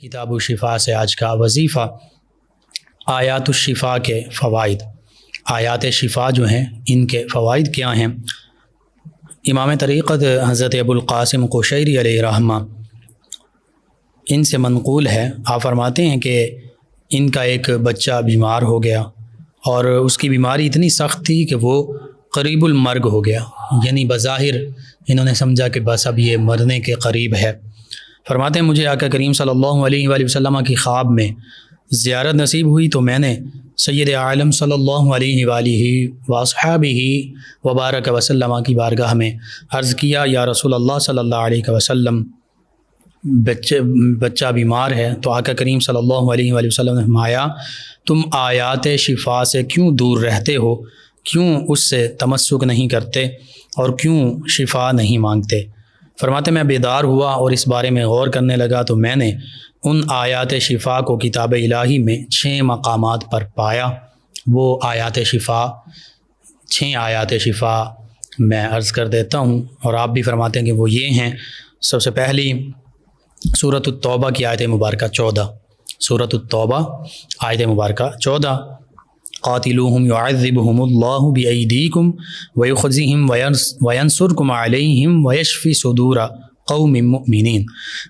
کتاب الشفا سے آج کا وظیفہ آیات الشفا کے فوائد۔ آیات شفا جو ہیں ان کے فوائد کیا ہیں؟ امام طریقت حضرت ابو القاسم قشیری علیہ رحمہ ان سے منقول ہے، آپ فرماتے ہیں کہ ان کا ایک بچہ بیمار ہو گیا اور اس کی بیماری اتنی سخت تھی کہ وہ قریب المرگ ہو گیا، یعنی بظاہر انہوں نے سمجھا کہ بس اب یہ مرنے کے قریب ہے۔ فرماتے ہیں مجھے آقا کریم صلی اللہ علیہ وآلہ وسلم کی خواب میں زیارت نصیب ہوئی تو میں نے سید عالم صلی اللہ علیہ وآلہ واصحابہ وبارک وسلم کی بارگاہ میں عرض کیا، یا رسول اللہ صلی اللہ علیہ وسلم بچہ بیمار ہے۔ تو آقا کریم صلی اللہ علیہ وآلہ وسلم نے فرمایا، تم آیات شفا سے کیوں دور رہتے ہو، کیوں اس سے تمسک نہیں کرتے اور کیوں شفا نہیں مانگتے؟ فرماتے میں بیدار ہوا اور اس بارے میں غور کرنے لگا تو میں نے ان آیات شفا کو کتاب الہی میں 6 مقامات پر پایا۔ وہ آیات شفا 6 آیات شفا میں عرض کر دیتا ہوں اور آپ بھی فرماتے ہیں کہ وہ یہ ہیں۔ سب سے پہلی سورۃ التوبہ کی آیت مبارکہ 14، سورۃ التوبہ آیت مبارکہ 14، قاتلوہم یعذبہم اللہ بایدیکم ویخزیہم وینصرکم علیہم ویشفی صدور قوم مؤمنین۔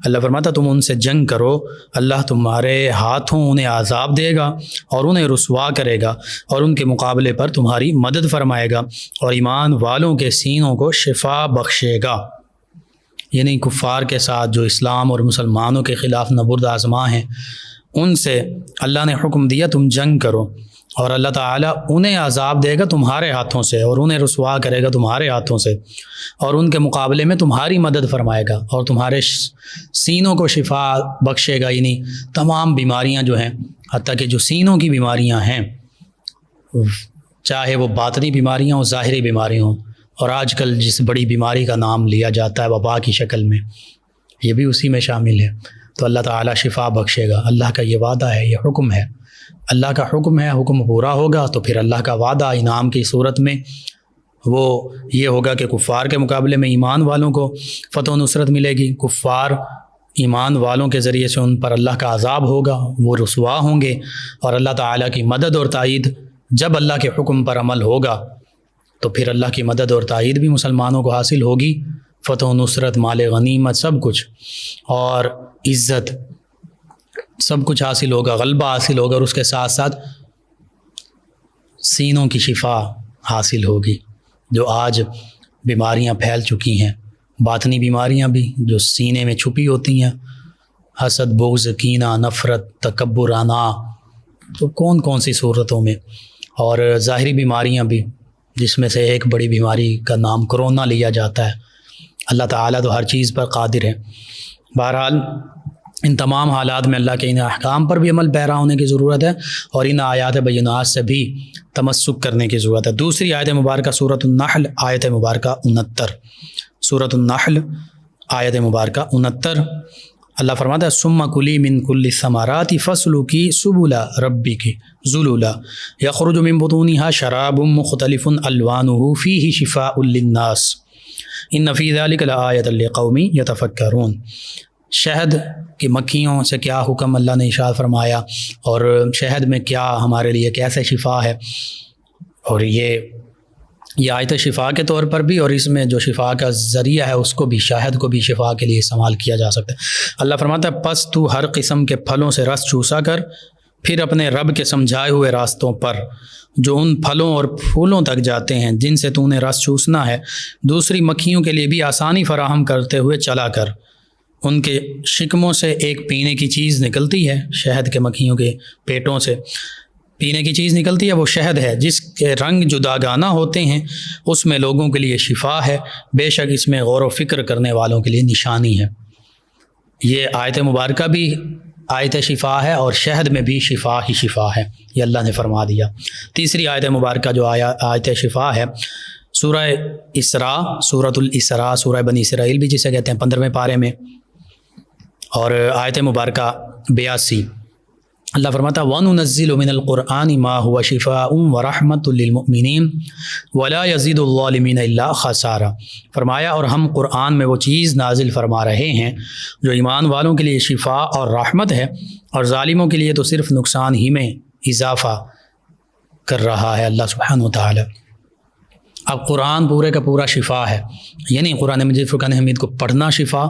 اللہ فرماتا تم ان سے جنگ کرو، اللہ تمہارے ہاتھوں انہیں عذاب دے گا اور انہیں رسوا کرے گا اور ان کے مقابلے پر تمہاری مدد فرمائے گا اور ایمان والوں کے سینوں کو شفا بخشے گا۔ یعنی کفار کے ساتھ جو اسلام اور مسلمانوں کے خلاف نبرد آزما ہیں، ان سے اللہ نے حکم دیا تم جنگ کرو اور اللہ تعالیٰ انہیں عذاب دے گا تمہارے ہاتھوں سے اور انہیں رسوا کرے گا تمہارے ہاتھوں سے اور ان کے مقابلے میں تمہاری مدد فرمائے گا اور تمہارے سینوں کو شفا بخشے گا۔ یعنی تمام بیماریاں جو ہیں، حتیٰ کہ جو سینوں کی بیماریاں ہیں، چاہے وہ باطنی بیماریاں ہوں ظاہری بیماری ہوں، اور آج کل جس بڑی بیماری کا نام لیا جاتا ہے وبا کی شکل میں، یہ بھی اسی میں شامل ہے، تو اللہ تعالیٰ شفا بخشے گا۔ اللہ کا یہ وعدہ ہے، یہ حکم ہے، اللہ کا حکم ہے، حکم پورا ہوگا تو پھر اللہ کا وعدہ انعام کی صورت میں وہ یہ ہوگا کہ کفار کے مقابلے میں ایمان والوں کو فتح و نصرت ملے گی، کفار ایمان والوں کے ذریعے سے ان پر اللہ کا عذاب ہوگا، وہ رسوا ہوں گے، اور اللہ تعالیٰ کی مدد اور تائید جب اللہ کے حکم پر عمل ہوگا تو پھر اللہ کی مدد اور تائید بھی مسلمانوں کو حاصل ہوگی، فتح و نصرت، مال غنیمت، سب کچھ، اور عزت، سب کچھ حاصل ہوگا، غلبہ حاصل ہوگا، اور اس کے ساتھ ساتھ سینوں کی شفا حاصل ہوگی۔ جو آج بیماریاں پھیل چکی ہیں، باطنی بیماریاں بھی جو سینے میں چھپی ہوتی ہیں، حسد، بغض، کینہ، نفرت، تکبر، انا، تو کون کون سی صورتوں میں، اور ظاہری بیماریاں بھی، جس میں سے ایک بڑی بیماری کا نام کرونا لیا جاتا ہے۔ اللہ تعالیٰ تو ہر چیز پر قادر ہے۔ بہرحال ان تمام حالات میں اللہ کے ان احکام پر بھی عمل پیرا ہونے کی ضرورت ہے اور ان آیات بینات سے بھی تمسک کرنے کی ضرورت ہے۔ دوسری آیت مبارکہ سورۃ النحل آیت مبارکہ 69، سورۃ النحل آیت مبارکہ 69، اللہ فرماتا ہے ثم کلی من کل الثمرات فاسلکی سبل ربک ذللا یخرج من بطونها شراب مختلف الوانه فیہ شفاء للناس ان فی ذلک لآیۃ لقوم یتفکرون۔ شہد کی مکھیوں سے کیا حکم اللہ نے ارشاد فرمایا، اور شہد میں کیا ہمارے لیے کیسے شفا ہے، اور یہ آیت شفا کے طور پر بھی، اور اس میں جو شفا کا ذریعہ ہے اس کو بھی، شہد کو بھی شفا کے لیے استعمال کیا جا سکتا ہے۔ اللہ فرماتا ہے پس تو ہر قسم کے پھلوں سے رس چوسا کر پھر اپنے رب کے سمجھائے ہوئے راستوں پر جو ان پھلوں اور پھولوں تک جاتے ہیں جن سے تو نے رس چوسنا ہے، دوسری مکھیوں کے لیے بھی آسانی فراہم کرتے ہوئے چلا کر۔ ان کے شکموں سے ایک پینے کی چیز نکلتی ہے، شہد کے مکھیوں کے پیٹوں سے پینے کی چیز نکلتی ہے، وہ شہد ہے جس کے رنگ جداگانہ ہوتے ہیں، اس میں لوگوں کے لیے شفا ہے، بے شک اس میں غور و فکر کرنے والوں کے لیے نشانی ہے۔ یہ آیت مبارکہ بھی آیت شفا ہے اور شہد میں بھی شفا ہی شفا ہے، یہ اللہ نے فرما دیا۔ تیسری آیت مبارکہ جو آیت شفا ہے، سورہ اسراء، سورۃ الاسراء، سورہ بنی اسرائیل بھی جسے کہتے ہیں، 15ویں پارے میں، اور آیت مبارکہ 82، اللہ فرماتا وَنُنَزِّلُ مِنَ الْقُرْآنِ مَا هُوَ شِفَاءٌ وَرَحْمَةٌ لِّلْمُؤْمِنِينَ وَلَا يَزِيدُ الظَّالِمِينَ إِلَّا خَسَارًا۔ فرمایا اور ہم قرآن میں وہ چیز نازل فرما رہے ہیں جو ایمان والوں کے لیے شفا اور رحمت ہے، اور ظالموں کے لیے تو صرف نقصان ہی میں اضافہ کر رہا ہے اللہ سبحانہ و تعالی۔ اب قرآن پورے کا پورا شفا ہے، یعنی قرآن مجید فرقان حمید کو پڑھنا شفا،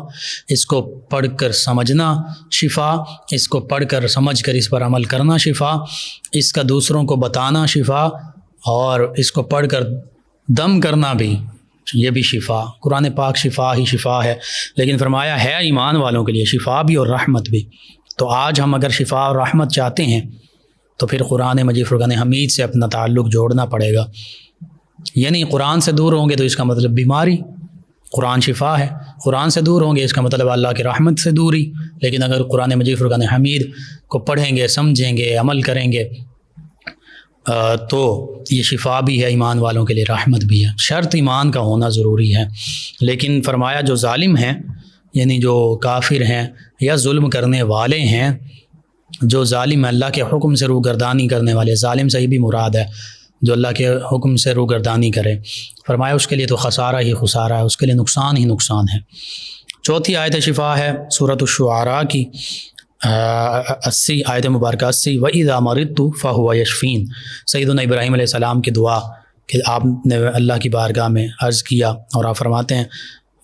اس کو پڑھ کر سمجھنا شفا، اس کو پڑھ کر سمجھ کر اس پر عمل کرنا شفا، اس کا دوسروں کو بتانا شفا، اور اس کو پڑھ کر دم کرنا بھی، یہ بھی شفا۔ قرآن پاک شفا ہی شفا ہے، لیکن فرمایا ہے ایمان والوں کے لیے شفا بھی اور رحمت بھی۔ تو آج ہم اگر شفا اور رحمت چاہتے ہیں تو پھر قرآن مجید فرقان حمید سے اپنا تعلق جوڑنا پڑے گا، یعنی قرآن سے دور ہوں گے تو اس کا مطلب بیماری، قرآن شفا ہے، قرآن سے دور ہوں گے اس کا مطلب اللہ کی رحمت سے دوری۔ لیکن اگر قرآن مجید فرقان حمید کو پڑھیں گے، سمجھیں گے، عمل کریں گے تو یہ شفا بھی ہے ایمان والوں کے لیے، رحمت بھی ہے۔ شرط ایمان کا ہونا ضروری ہے۔ لیکن فرمایا جو ظالم ہیں، یعنی جو کافر ہیں یا ظلم کرنے والے ہیں، جو ظالم اللہ کے حکم سے روگردانی کرنے والے، ظالم سے ہی بھی مراد ہے جو اللہ کے حکم سے روگردانی کرے، فرمایا اس کے لیے تو خسارہ ہی خسارہ ہے، اس کے لیے نقصان ہی نقصان ہے۔ چوتھی آیت شفا ہے سورۃ الشعراء کی 80 آیت مبارکہ 80، وَإِذَا مَرِضْتُ فَهُوَ يَشْفِينِ۔ سیدنا ابراہیم علیہ السلام کی دعا کہ آپ نے اللہ کی بارگاہ میں عرض کیا، اور آپ فرماتے ہیں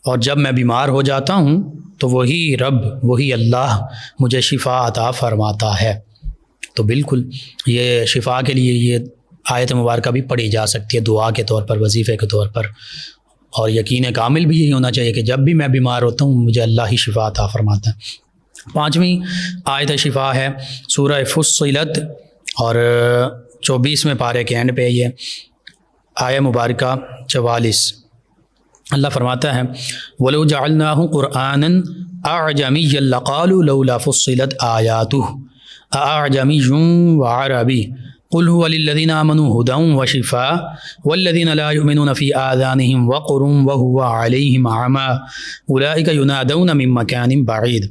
اور جب میں بیمار ہو جاتا ہوں تو وہی رب، وہی اللہ مجھے شفا عطا فرماتا ہے۔ تو بالکل یہ شفا کے لیے یہ آیت مبارکہ بھی پڑھی جا سکتی ہے دعا کے طور پر، وظیفے کے طور پر، اور یقین کامل بھی یہی ہونا چاہیے کہ جب بھی میں بیمار ہوتا ہوں مجھے اللہ ہی شفا عطا فرماتا ہے۔ پانچویں آیت شفا ہے سورہ فصلت، اور 24ویں پارے کے اینڈ پہ یہ آیت مبارکہ 44، اللہ فرماتا ہے وَلَوْ جَعَلْنَاهُ قُرْآنًا أَعْجَمِيًّا لَقَالُوا لَوْلَا فُصِّلَتْ آيَاتُهُ أَأَعْجَمِيٌّ وَعَرَبِيٌّ قُلْ هُوَ لِلَّذِينَ آمَنُوا هُدًى وَشِفَاءٌ وَالَّذِينَ لَا يُؤْمِنُونَ فِي آذَانِهِمْ وَقْرٌ وَهُوَ عَلَيْهِمْ عَمًى أُولَٰئِكَ يُنَادَوْنَ مِن مَّكَانٍ بَعِيدٍ۔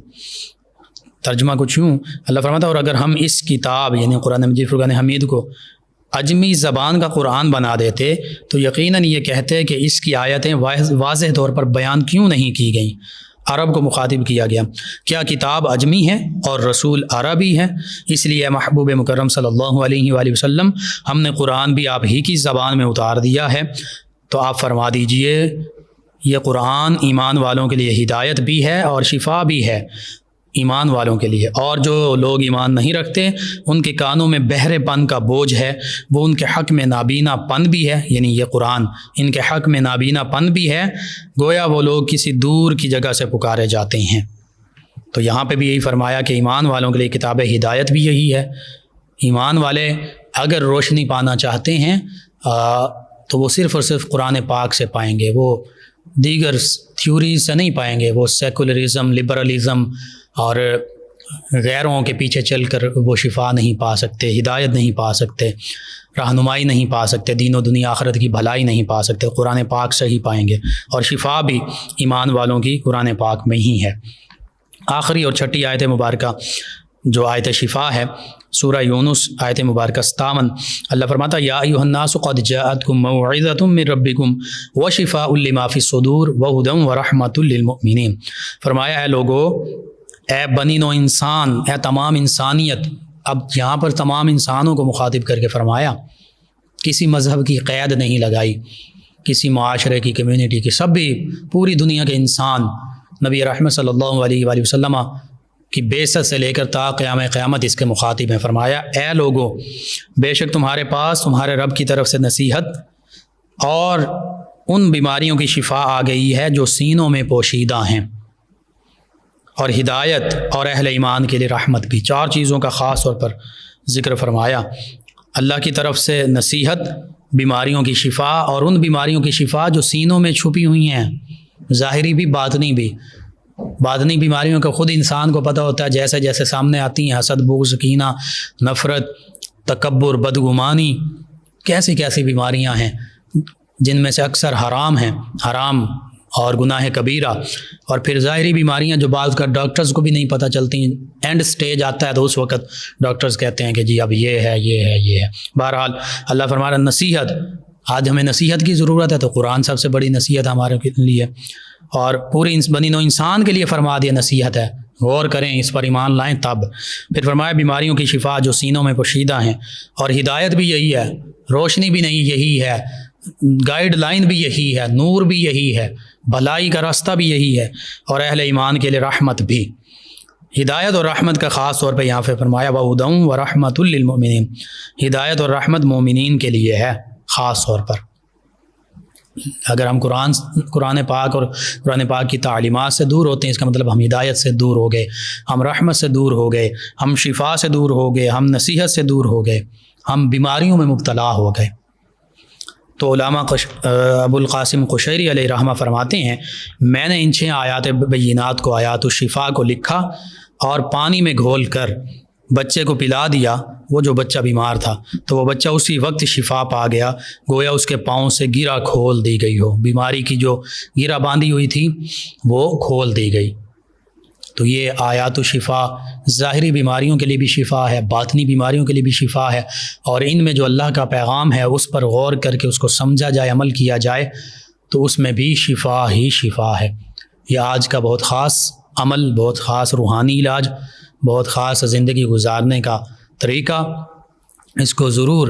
ترجمہ کچھ یوں، اللہ فرماتا ہے اور اگر ہم اس کتاب یعنی قرآن مجید فرقان حمید کو عجمی زبان کا قرآن بنا دیتے تو یقیناً یہ کہتے کہ اس کی آیتیں واضح طور پر بیان کیوں نہیں کی گئیں۔ عرب کو مخاطب کیا گیا، کیا کتاب عجمی ہے اور رسول عربی ہے؟ اس لیے محبوب مکرم صلی اللہ علیہ وآلہ وسلم ہم نے قرآن بھی آپ ہی کی زبان میں اتار دیا ہے، تو آپ فرما دیجئے یہ قرآن ایمان والوں کے لیے ہدایت بھی ہے اور شفا بھی ہے ایمان والوں کے لیے، اور جو لوگ ایمان نہیں رکھتے ان کے کانوں میں بہرے پن کا بوجھ ہے، وہ ان کے حق میں نابینا پن بھی ہے، یعنی یہ قرآن ان کے حق میں نابینا پن بھی ہے، گویا وہ لوگ کسی دور کی جگہ سے پکارے جاتے ہیں۔ تو یہاں پہ بھی یہی فرمایا کہ ایمان والوں کے لیے کتاب ہدایت بھی یہی ہے۔ ایمان والے اگر روشنی پانا چاہتے ہیں تو وہ صرف اور صرف قرآن پاک سے پائیں گے، وہ دیگر تھیوریز سے نہیں پائیں گے، وہ سیکولرزم، لبرلزم اور غیروں کے پیچھے چل کر وہ شفا نہیں پا سکتے، ہدایت نہیں پا سکتے، رہنمائی نہیں پا سکتے، دین و دنیا آخرت کی بھلائی نہیں پا سکتے، قرآن پاک سے ہی پائیں گے، اور شفا بھی ایمان والوں کی قرآن پاک میں ہی ہے۔ آخری اور چھٹی آیت مبارکہ جو آیت شفا ہے سورہ یونس آیت مبارکہ 57، اللہ فرماتا یا ایھا الناس قد جاءتکم موعظۃ من ربکم وشفاء لما فی الصدور وہدی ورحمۃ للمؤمنین۔ فرمایا اے لوگو، اے بنی نو انسان، اے تمام انسانیت، اب یہاں پر تمام انسانوں کو مخاطب کر کے فرمایا، کسی مذہب کی قید نہیں لگائی، کسی معاشرے کی، کمیونٹی کی، سب بھی پوری دنیا کے انسان نبی رحمت صلی اللہ علیہ وآلہ وسلم کی بعثت سے لے کر تا قیامت اس کے مخاطب ہیں۔ فرمایا اے لوگو، بے شک تمہارے پاس تمہارے رب کی طرف سے نصیحت اور ان بیماریوں کی شفا آ گئی ہے جو سینوں میں پوشیدہ ہیں، اور ہدایت اور اہل ایمان کے لیے رحمت بھی۔ چار چیزوں کا خاص طور پر ذکر فرمایا، اللہ کی طرف سے نصیحت، بیماریوں کی شفا، اور ان بیماریوں کی شفا جو سینوں میں چھپی ہوئی ہیں، ظاہری بھی باطنی بھی۔ باطنی بیماریوں کا خود انسان کو پتہ ہوتا ہے، جیسے جیسے سامنے آتی ہیں، حسد، بغض، کینہ، نفرت، تکبر، بدگمانی، کیسی کیسی بیماریاں ہیں جن میں سے اکثر حرام ہیں، حرام اور گناہ کبیرہ، اور پھر ظاہری بیماریاں جو بعض کا ڈاکٹرز کو بھی نہیں پتہ چلتی، اینڈ سٹیج آتا ہے تو اس وقت ڈاکٹرز کہتے ہیں کہ جی اب یہ ہے یہ ہے یہ ہے۔ بہرحال اللہ فرما رہا نصیحت، آج ہمیں نصیحت کی ضرورت ہے تو قرآن سب سے بڑی نصیحت ہمارے لیے، اور پوری بنی نوع انسان کے لیے فرما دیا نصیحت ہے، غور کریں اس پر ایمان لائیں تب۔ پھر فرمایا بیماریوں کی شفا جو سینوں میں پوشیدہ ہیں، اور ہدایت بھی یہی ہے، روشنی بھی نہیں یہی ہے، گائیڈ لائن بھی یہی ہے، نور بھی یہی ہے، بھلائی کا راستہ بھی یہی ہے، اور اہل ایمان کے لیے رحمت بھی۔ ہدایت اور رحمت کا خاص طور پہ یہاں پہ فرمایا وَهُدًى وَرَحْمَةٌ لِّلْمُؤْمِنِينَ، ہدایت اور رحمت مومنین کے لیے ہے خاص طور پر۔ اگر ہم قرآن پاک اور قرآن پاک کی تعلیمات سے دور ہوتے ہیں، اس کا مطلب ہم ہدایت سے دور ہو گئے، ہم رحمت سے دور ہو گئے، ہم شفا سے دور ہو گئے، ہم نصیحت سے دور ہو گئے، ہم بیماریوں میں مبتلا ہو گئے۔ تو علامہ ابو القاسم قشیری علیہ رحمہ فرماتے ہیں میں نے ان 6 آیات بینات کو، آیات الشفا کو لکھا اور پانی میں گھول کر بچے کو پلا دیا، وہ جو بچہ بیمار تھا تو وہ بچہ اسی وقت شفا پا گیا، گویا اس کے پاؤں سے گرہ کھول دی گئی ہو، بیماری کی جو گرہ باندھی ہوئی تھی وہ کھول دی گئی۔ تو یہ آیات الشفا ظاہری بیماریوں کے لیے بھی شفا ہے، باطنی بیماریوں کے لیے بھی شفا ہے، اور ان میں جو اللہ کا پیغام ہے اس پر غور کر کے اس کو سمجھا جائے، عمل کیا جائے تو اس میں بھی شفا ہی شفا ہے۔ یہ آج کا بہت خاص عمل، بہت خاص روحانی علاج، بہت خاص زندگی گزارنے کا طریقہ، اس کو ضرور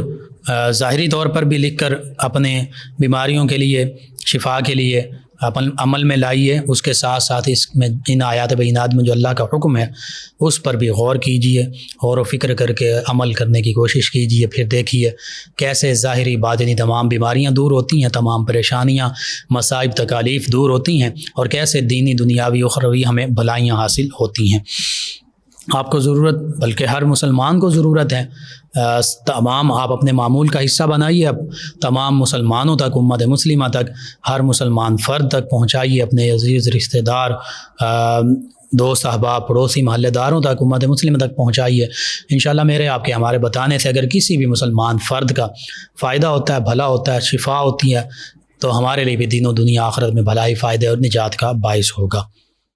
ظاہری طور پر بھی لکھ کر اپنے بیماریوں کے لیے، شفا کے لیے اپن عمل میں لائیے، اس کے ساتھ ساتھ اس میں ان آیات بینات میں جو اللہ کا حکم ہے اس پر بھی غور کیجیے، غور و فکر کر کے عمل کرنے کی کوشش کیجیے، پھر دیکھیے کیسے ظاہری باطنی تمام بیماریاں دور ہوتی ہیں، تمام پریشانیاں، مصائب، تکالیف دور ہوتی ہیں، اور کیسے دینی، دنیاوی، اخروی ہمیں بھلائیاں حاصل ہوتی ہیں۔ آپ کو ضرورت، بلکہ ہر مسلمان کو ضرورت ہے، تمام آپ اپنے معمول کا حصہ بنائیے، اب تمام مسلمانوں تک، امت مسلمہ تک، ہر مسلمان فرد تک پہنچائیے، اپنے عزیز رشتہ دار، دوست، احباب، پڑوسی، محلے داروں تک، امت مسلمہ تک پہنچائیے۔ انشاءاللہ میرے، آپ کے، ہمارے بتانے سے اگر کسی بھی مسلمان فرد کا فائدہ ہوتا ہے، بھلا ہوتا ہے، شفا ہوتی ہے، تو ہمارے لیے بھی دین و دنیا آخرت میں بھلائی، فائدے اور نجات کا باعث ہوگا۔